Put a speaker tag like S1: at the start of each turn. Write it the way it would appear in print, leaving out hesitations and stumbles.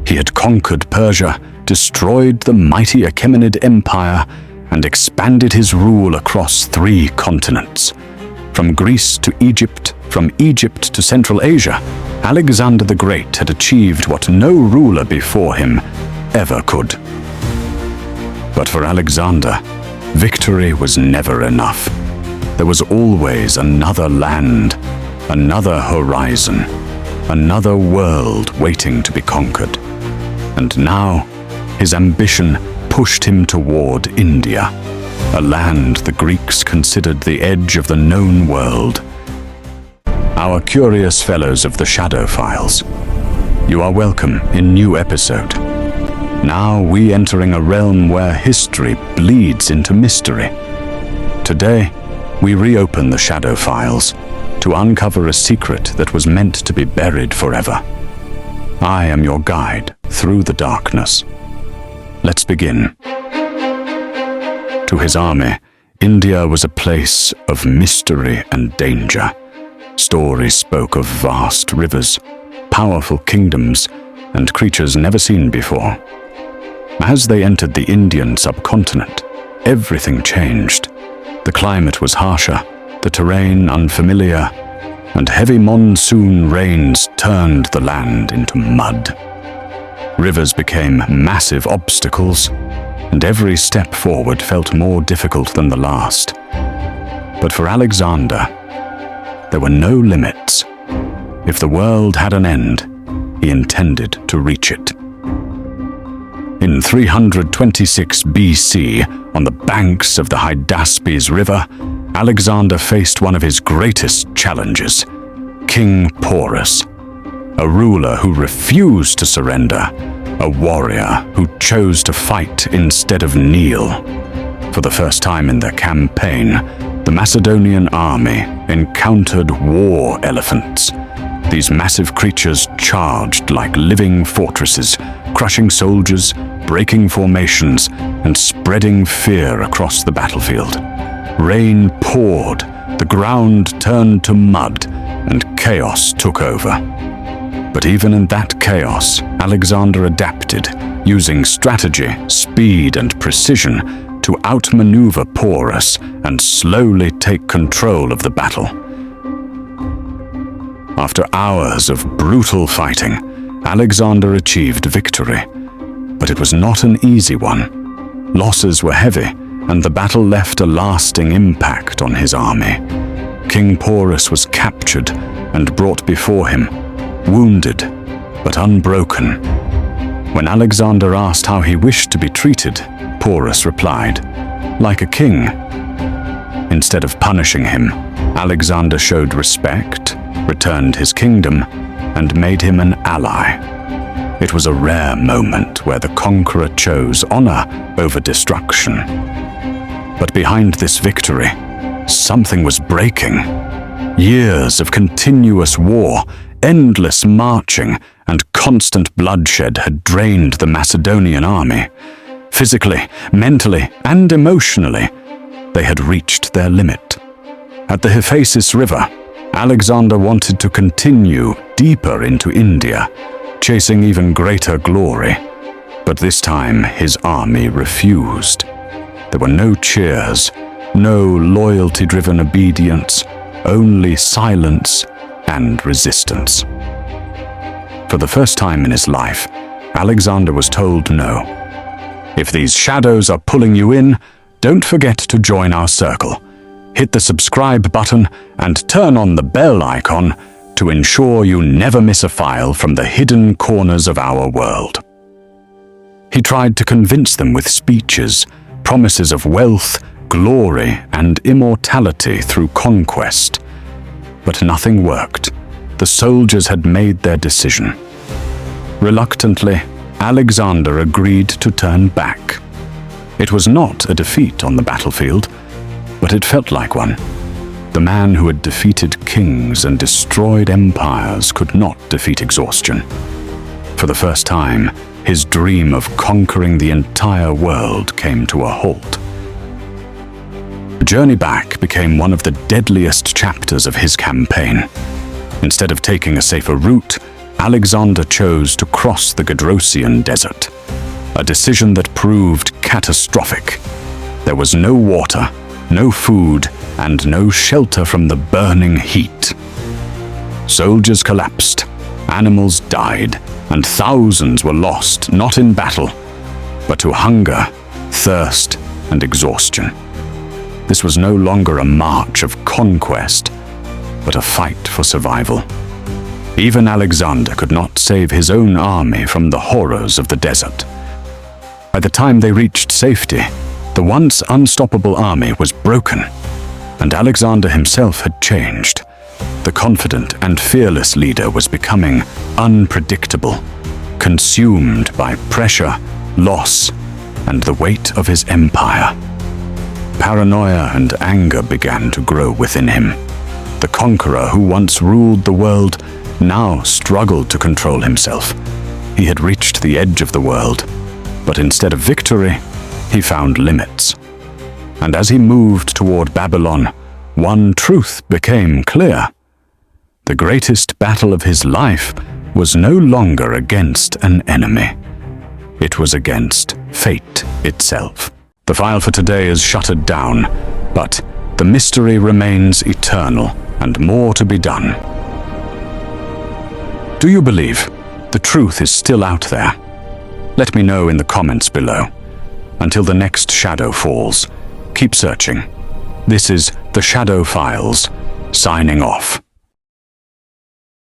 S1: He had conquered Persia, destroyed the mighty Achaemenid Empire, and expanded his rule across 3 continents. From Greece to Egypt, from Egypt to Central Asia, Alexander the Great had achieved what no ruler before him ever could. But for Alexander, victory was never enough. There was always another land, another horizon, another world waiting to be conquered. And now, his ambition pushed him toward India, a land the Greeks considered the edge of the known world. Our curious fellows of the Shadow Files, you are welcome in new episode. Now we entering a realm where history bleeds into mystery. Today, we reopen the Shadow Files to uncover a secret that was meant to be buried forever. I am your guide through the darkness. Let's begin. To his army, India was a place of mystery and danger. Stories spoke of vast rivers, powerful kingdoms, and creatures never seen before. As they entered the Indian subcontinent, everything changed. The climate was harsher, the terrain unfamiliar, and heavy monsoon rains turned the land into mud. Rivers became massive obstacles, and every step forward felt more difficult than the last. But for Alexander, there were no limits. If the world had an end, he intended to reach it. In 326 BC, on the banks of the Hydaspes River, Alexander faced one of his greatest challenges, King Porus, a ruler who refused to surrender, a warrior who chose to fight instead of kneel. For the first time in their campaign, the Macedonian army encountered war elephants. These massive creatures charged like living fortresses, crushing soldiers, breaking formations, and spreading fear across the battlefield. Rain poured, the ground turned to mud, and chaos took over. But even in that chaos, Alexander adapted, using strategy, speed, and precision to outmaneuver Porus and slowly take control of the battle. After hours of brutal fighting, Alexander achieved victory. But it was not an easy one. Losses were heavy, and the battle left a lasting impact on his army. King Porus was captured and brought before him, wounded but unbroken. When Alexander asked how he wished to be treated, Porus replied, "Like a king." Instead of punishing him, Alexander showed respect, returned his kingdom, and made him an ally. It was a rare moment where the conqueror chose honor over destruction. But behind this victory, something was breaking. Years of continuous war, endless marching, and constant bloodshed had drained the Macedonian army. Physically, mentally, and emotionally, they had reached their limit. At the Hyphasis River, Alexander wanted to continue deeper into India, chasing even greater glory. But this time, his army refused. There were no cheers, no loyalty-driven obedience, only silence and resistance. For the first time in his life, Alexander was told no. If these shadows are pulling you in, don't forget to join our circle. Hit the subscribe button and turn on the bell icon to ensure you never miss a file from the hidden corners of our world. He tried to convince them with speeches, promises of wealth, glory, and immortality through conquest. But nothing worked. The soldiers had made their decision. Reluctantly, Alexander agreed to turn back. It was not a defeat on the battlefield, but it felt like one. The man who had defeated kings and destroyed empires could not defeat exhaustion. For the first time, his dream of conquering the entire world came to a halt. The journey back became one of the deadliest chapters of his campaign. Instead of taking a safer route, Alexander chose to cross the Gedrosian desert, a decision that proved catastrophic. There was no water, no food, and no shelter from the burning heat. Soldiers collapsed, animals died, and thousands were lost not in battle, but to hunger, thirst, and exhaustion. This was no longer a march of conquest, but a fight for survival. Even Alexander could not save his own army from the horrors of the desert. By the time they reached safety, the once unstoppable army was broken, and Alexander himself had changed. The confident and fearless leader was becoming unpredictable, consumed by pressure, loss, and the weight of his empire. Paranoia and anger began to grow within him. The conqueror who once ruled the world now struggled to control himself. He had reached the edge of the world, but instead of victory, he found limits. And as he moved toward Babylon, one truth became clear. The greatest battle of his life was no longer against an enemy. It was against fate itself. The file for today is shuttered down, but the mystery remains eternal and more to be done. Do you believe the truth is still out there? Let me know in the comments below. Until the next shadow falls, keep searching. This is The Shadow Files, signing off.